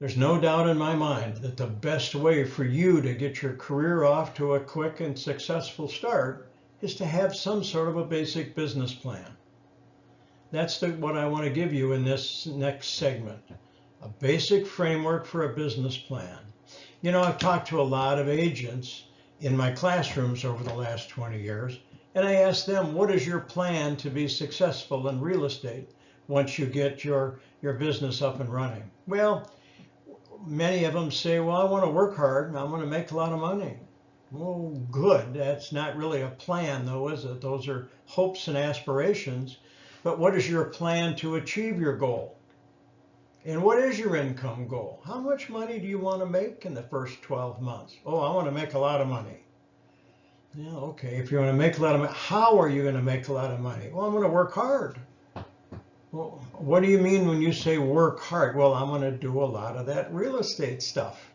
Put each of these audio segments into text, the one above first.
There's no doubt in my mind that the best way for you to get your career off to a quick and successful start is to have some sort of a basic business plan. That's what I want to give you in this next segment, a basic framework for a business plan. You know, I've talked to a lot of agents in my classrooms over the last 20 years, and I asked them, what is your plan to be successful in real estate once you get your business up and running? Well, many of them say, well, I want to work hard and I want to make a lot of money. Well, good. That's not really a plan, though, is it? Those are hopes and aspirations. But what is your plan to achieve your goal? And what is your income goal? How much money do you want to make in the first 12 months? Oh, I want to make a lot of money. Yeah, okay. If you want to make a lot of money, how are you going to make a lot of money? Well, I'm going to work hard. Well, what do you mean when you say work hard? Well, I'm going to do a lot of that real estate stuff.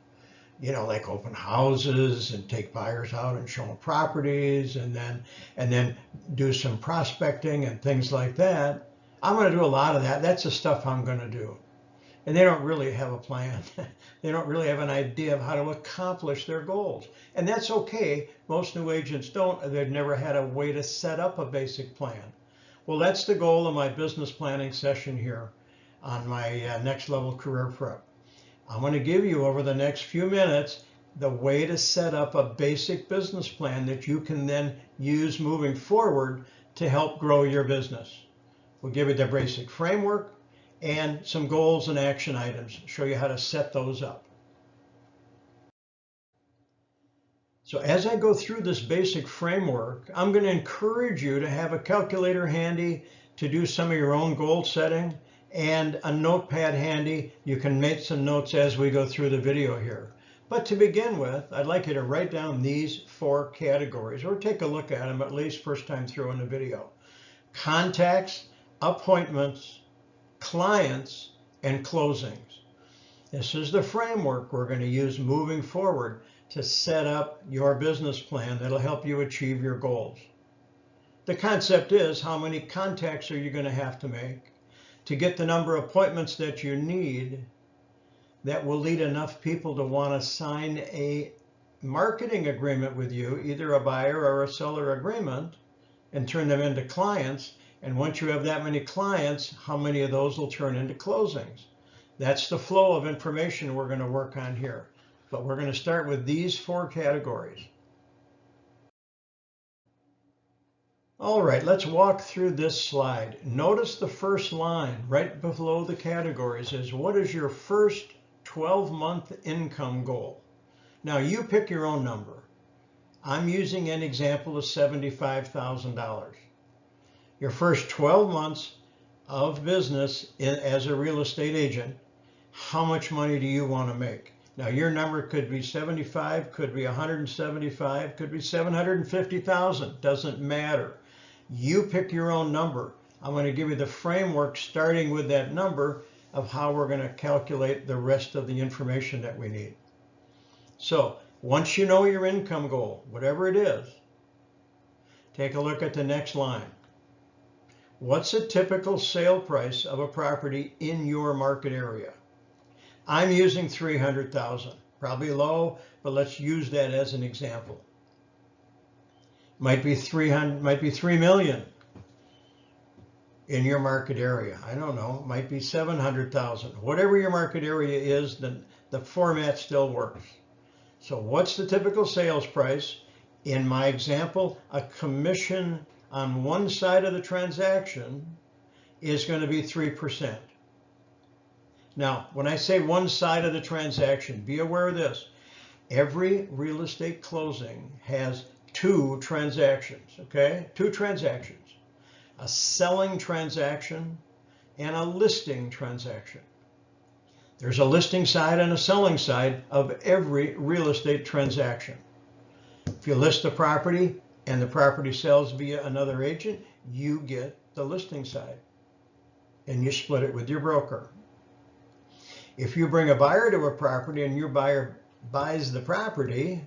You know, like open houses and take buyers out and show them properties and then do some prospecting and things like that. I'm going to do a lot of that. That's the stuff I'm going to do. And they don't really have a plan. They don't really have an idea of how to accomplish their goals. And that's okay. Most new agents don't. They've never had a way to set up a basic plan. Well, that's the goal of my business planning session here on my Next Level Career Prep. I'm going to give you over the next few minutes the way to set up a basic business plan that you can then use moving forward to help grow your business. We'll give you the basic framework and some goals and action items, show you how to set those up. So as I go through this basic framework, I'm going to encourage you to have a calculator handy to do some of your own goal setting and a notepad handy. You can make some notes as we go through the video here. But to begin with, I'd like you to write down these 4 categories or take a look at them at least first time through in the video. Contacts, appointments, clients, and closings. This is the framework we're going to use moving forward to set up your business plan that'll help you achieve your goals. The concept is, how many contacts are you going to have to make to get the number of appointments that you need that will lead enough people to want to sign a marketing agreement with you, either a buyer or a seller agreement, and turn them into clients. And once you have that many clients, how many of those will turn into closings? That's the flow of information we're going to work on here. But we're going to start with these 4 categories. All right, let's walk through this slide. Notice the first line right below the categories is, what is your first 12-month income goal? Now you pick your own number. I'm using an example of $75,000. Your first 12 months of business as a real estate agent, how much money do you want to make? Now your number could be 75, could be 175, could be 750,000, doesn't matter. You pick your own number. I'm going to give you the framework starting with that number of how we're going to calculate the rest of the information that we need. So once you know your income goal, whatever it is, take a look at the next line. What's a typical sale price of a property in your market area? I'm using 300,000, probably low, but let's use that as an example. Might be 3 million in your market area. I don't know, might be 700,000. Whatever your market area is, the format still works. So what's the typical sales price? In my example, a commission on one side of the transaction is going to be 3%. Now, when I say one side of the transaction, be aware of this. Every real estate closing has 2 transactions, okay? 2 transactions. A selling transaction and a listing transaction. There's a listing side and a selling side of every real estate transaction. If you list a property and the property sells via another agent, you get the listing side and you split it with your broker. If you bring a buyer to a property and your buyer buys the property,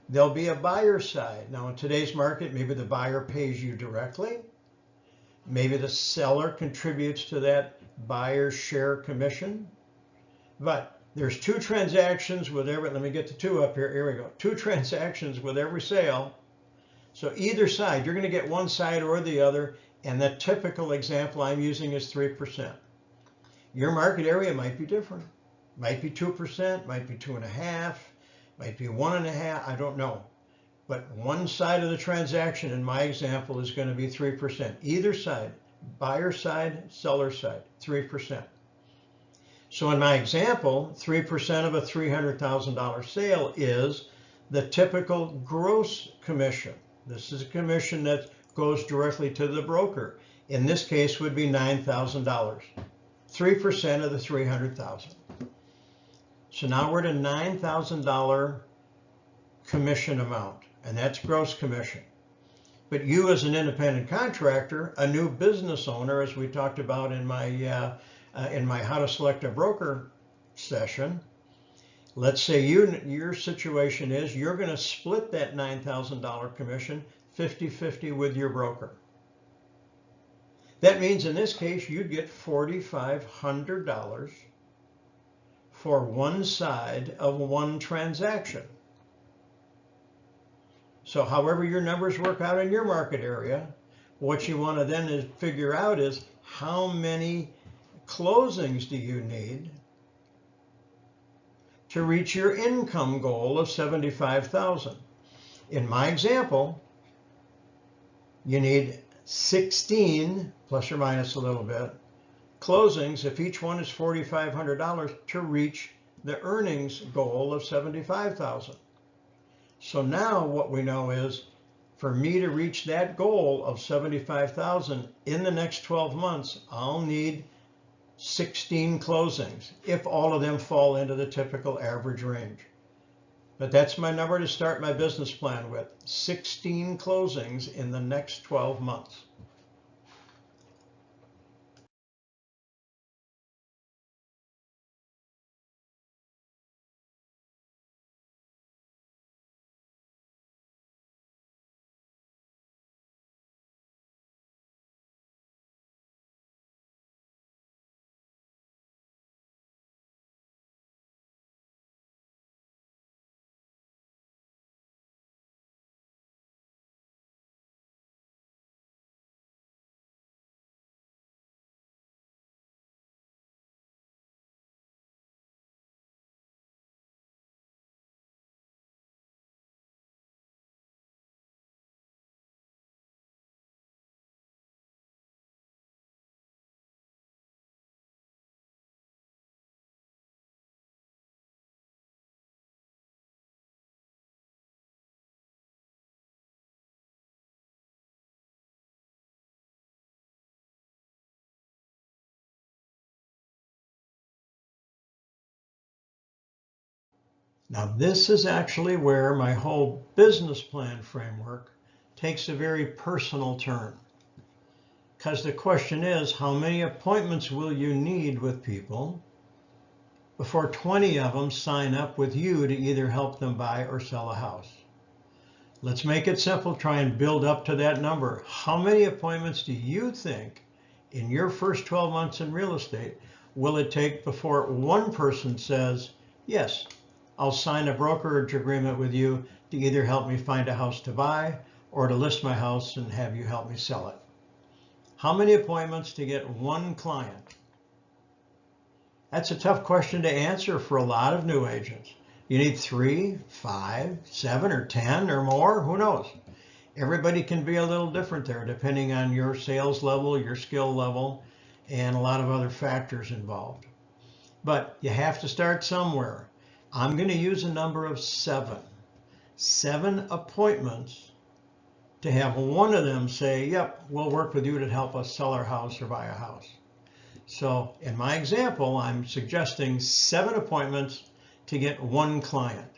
there'll be a buyer side. Now in today's market, maybe the buyer pays you directly. Maybe the seller contributes to that buyer's share commission. But There's 2 transactions with every, let me get the 2 up here. Here we go. 2 transactions with every sale. So either side, you're going to get one side or the other. And the typical example I'm using is 3%. Your market area might be different. Might be 2%, might be 2.5%, might be 1.5%, I don't know. But one side of the transaction in my example is going to be 3%. Either side, buyer side, seller side, 3%. So in my example, 3% of a $300,000 sale is the typical gross commission. This is a commission that goes directly to the broker. In this case would be $9,000. 3% of the $300,000. So now we're at a $9,000 commission amount, and that's gross commission. But you as an independent contractor, a new business owner, as we talked about in my How to Select a Broker session, let's say your situation is you're going to split that $9,000 commission 50-50 with your broker. That means in this case you'd get $4,500 for one side of one transaction. So however your numbers work out in your market area, what you want to then is figure out is how many closings do you need to reach your income goal of $75,000. In my example, you need 16 plus or minus a little bit closings, if each one is $4,500, to reach the earnings goal of $75,000. So now what we know is for me to reach that goal of $75,000 in the next 12 months, I'll need 16 closings if all of them fall into the typical average range. But that's my number to start my business plan with, 16 closings in the next 12 months. Now this is actually where my whole business plan framework takes a very personal turn. Because the question is, how many appointments will you need with people before 20 of them sign up with you to either help them buy or sell a house? Let's make it simple, try and build up to that number. How many appointments do you think in your first 12 months in real estate will it take before one person says, yes, I'll sign a brokerage agreement with you to either help me find a house to buy or to list my house and have you help me sell it? How many appointments to get one client? That's a tough question to answer for a lot of new agents. You need 3, 5, 7, or 10 or more, who knows? Everybody can be a little different there depending on your sales level, your skill level, and a lot of other factors involved. But you have to start somewhere. I'm going to use a number of 7. 7 appointments to have one of them say, yep, we'll work with you to help us sell our house or buy a house. So in my example, I'm suggesting 7 appointments to get one client.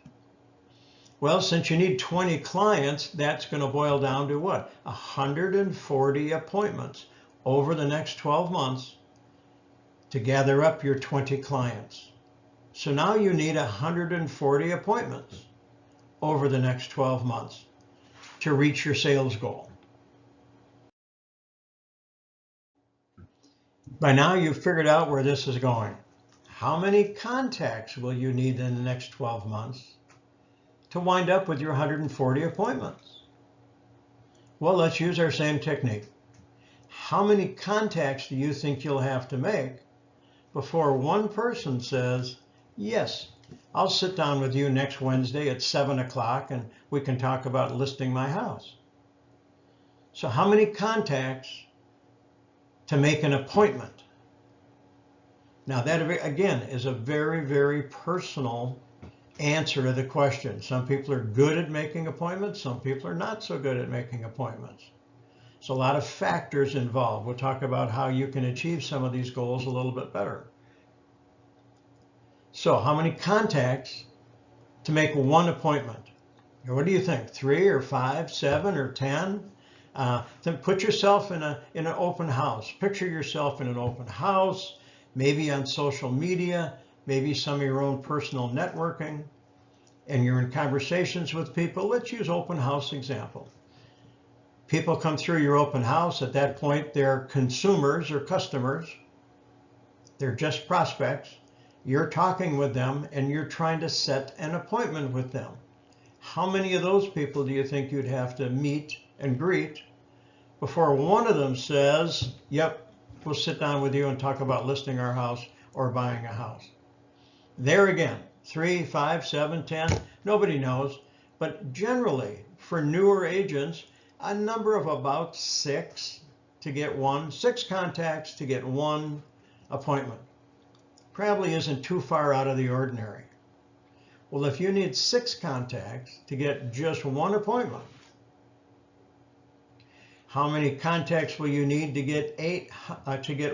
Well, since you need 20 clients, that's going to boil down to what? 140 appointments over the next 12 months to gather up your 20 clients. So now you need 140 appointments over the next 12 months to reach your sales goal. By now you've figured out where this is going. How many contacts will you need in the next 12 months to wind up with your 140 appointments? Well, let's use our same technique. How many contacts do you think you'll have to make before one person says, yes, I'll sit down with you next Wednesday at 7 o'clock and we can talk about listing my house? So how many contacts to make an appointment? Now that, again, is a very, very personal answer to the question. Some people are good at making appointments. Some people are not so good at making appointments. So a lot of factors involved. We'll talk about how you can achieve some of these goals a little bit better. So how many contacts to make one appointment? What do you think? 3 or 5, 7 or 10? Then put yourself in an open house. Picture yourself in an open house, maybe on social media, maybe some of your own personal networking, and you're in conversations with people. Let's use open house example. People come through your open house. At that point, they're consumers or customers. They're just prospects. You're talking with them and you're trying to set an appointment with them. How many of those people do you think you'd have to meet and greet before one of them says, yep, we'll sit down with you and talk about listing our house or buying a house? There again, 3, 5, 7, 10, nobody knows. But generally, for newer agents, a number of about 6 to get 6 contacts to get 1 appointment. Probably isn't too far out of the ordinary. Well, if you need 6 contacts to get just 1 appointment, how many contacts will you need to get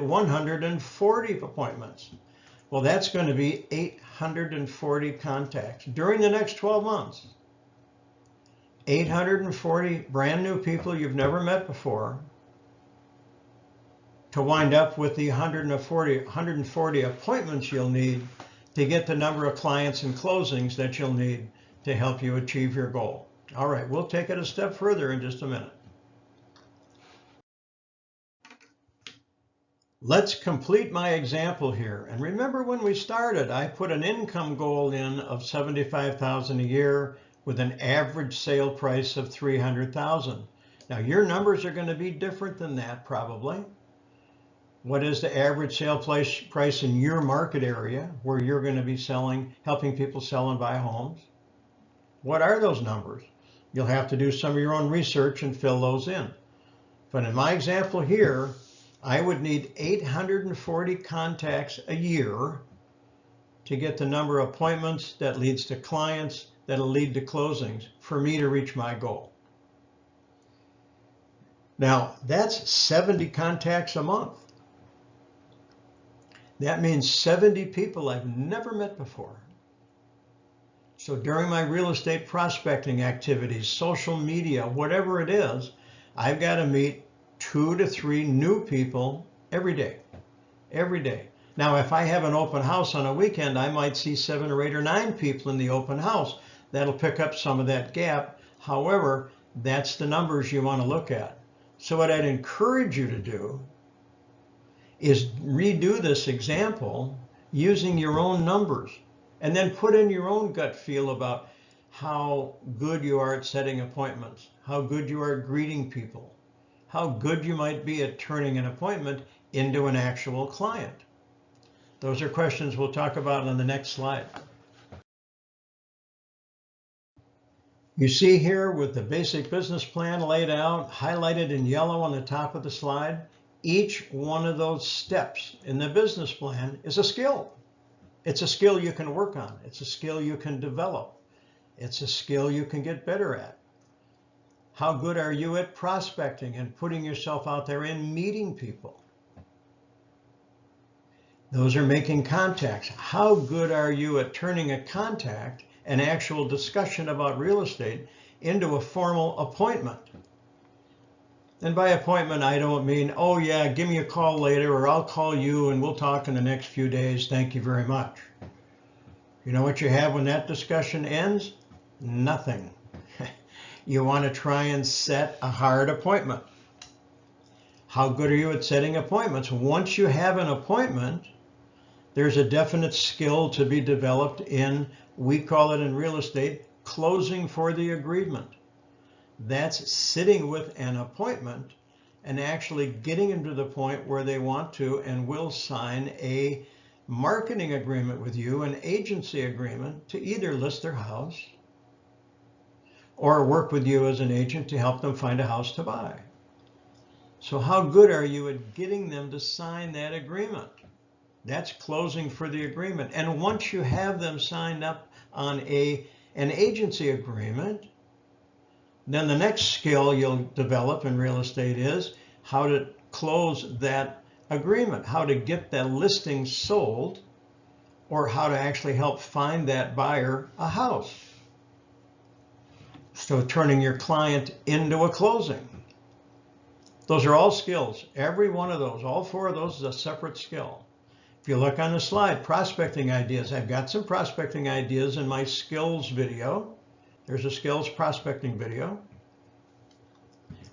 140 appointments? Well, that's going to be 840 contacts during the next 12 months. 840 brand new people you've never met before to wind up with the 140 appointments you'll need to get the number of clients and closings that you'll need to help you achieve your goal. All right, we'll take it a step further in just a minute. Let's complete my example here. And remember when we started, I put an income goal in of $75,000 a year with an average sale price of $300,000. Now your numbers are going to be different than that probably. What is the average sale price in your market area where you're going to be helping people sell and buy homes? What are those numbers? You'll have to do some of your own research and fill those in. But in my example here, I would need 840 contacts a year to get the number of appointments that leads to clients that'll lead to closings for me to reach my goal. Now, that's 70 contacts a month. That means 70 people I've never met before. So during my real estate prospecting activities, social media, whatever it is, I've got to meet 2 to 3 new people every day. Every day. Now, if I have an open house on a weekend, I might see 7 or 8 or 9 people in the open house. That'll pick up some of that gap. However, that's the numbers you want to look at. So what I'd encourage you to do is redo this example using your own numbers and then put in your own gut feel about how good you are at setting appointments, how good you are at greeting people, how good you might be at turning an appointment into an actual client. Those are questions we'll talk about on the next slide. You see here with the basic business plan laid out, highlighted in yellow on the top of the slide, each one of those steps in the business plan is a skill. It's a skill you can work on. It's a skill you can develop. It's a skill you can get better at. How good are you at prospecting and putting yourself out there and meeting people? Those are making contacts. How good are you at turning a contact, an actual discussion about real estate, into a formal appointment? And by appointment, I don't mean, oh yeah, give me a call later, or I'll call you and we'll talk in the next few days. Thank you very much. You know what you have when that discussion ends? Nothing. You want to try and set a hard appointment. How good are you at setting appointments? Once you have an appointment, There's a definite skill to be developed in, we call it in real estate, closing for the agreement. That's sitting with an appointment and actually getting them to the point where they want to and will sign a marketing agreement with you, an agency agreement, to either list their house or work with you as an agent to help them find a house to buy. So how good are you at getting them to sign that agreement? That's closing for the agreement. And once you have them signed up on an agency agreement, then the next skill you'll develop in real estate is how to close that agreement, how to get that listing sold, or how to actually help find that buyer a house. So turning your client into a closing. Those are all skills. Every one of those, all four of those is a separate skill. If you look on the slide, prospecting ideas, I've got some prospecting ideas in my skills video. There's a skills prospecting video.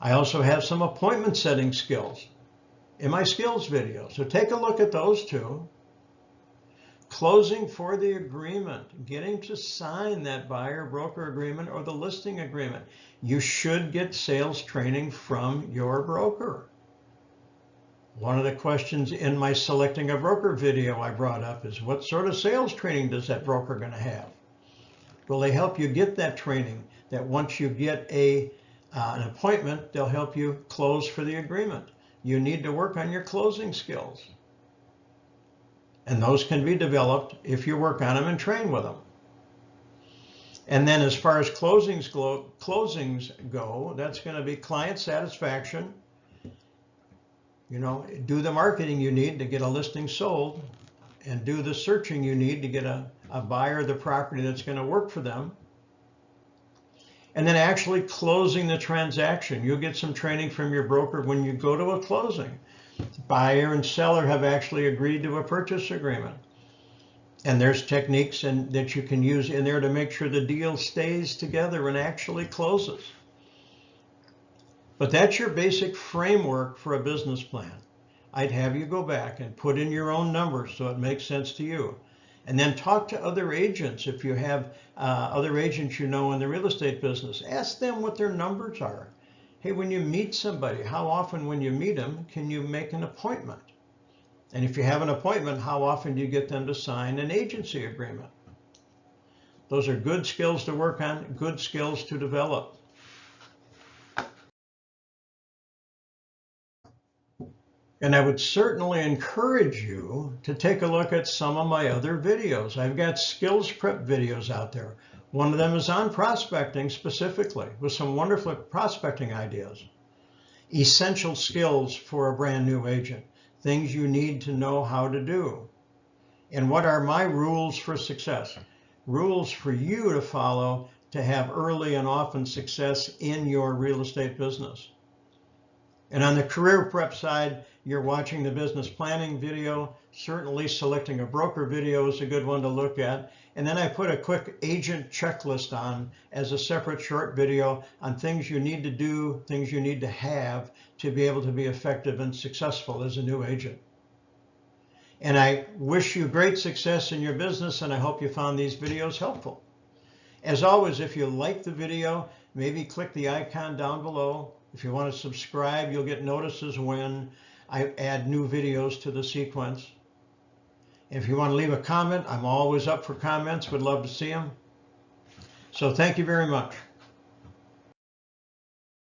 I also have some appointment setting skills in my skills video. So take a look at those two. Closing for the agreement, getting to sign that buyer broker agreement or the listing agreement. You should get sales training from your broker. One of the questions in my selecting a broker video I brought up is, what sort of sales training does that broker going to have? Will they help you get that training that once you get an appointment, they'll help you close for the agreement? You need to work on your closing skills. And those can be developed if you work on them and train with them. And then as far as closings go, that's going to be client satisfaction. You know, do the marketing you need to get a listing sold, and do the searching you need to get a buyer of the property that's going to work for them. And then actually closing the transaction. You'll get some training from your broker when you go to a closing. Buyer and seller have actually agreed to a purchase agreement. And there's techniques that you can use in there to make sure the deal stays together and actually closes. But that's your basic framework for a business plan. I'd have you go back and put in your own numbers so it makes sense to you. And then talk to other agents. If you have other agents you know in the real estate business, ask them what their numbers are. Hey, when you meet somebody, how often when you meet them can you make an appointment? And if you have an appointment, how often do you get them to sign an agency agreement? Those are good skills to work on, good skills to develop. And I would certainly encourage you to take a look at some of my other videos. I've got skills prep videos out there. One of them is on prospecting specifically, with some wonderful prospecting ideas. Essential skills for a brand new agent. Things you need to know how to do. And what are my rules for success? Rules for you to follow to have early and often success in your real estate business. And on the career prep side, you're watching the business planning video. Certainly selecting a broker video is a good one to look at. And then I put a quick agent checklist on as a separate short video on things you need to do, things you need to have to be able to be effective and successful as a new agent. And I wish you great success in your business, and I hope you found these videos helpful. As always, if you like the video, maybe click the icon down below. If you want to subscribe, you'll get notices when I add new videos to the sequence. If you want to leave a comment, I'm always up for comments. Would love to see them. So thank you very much.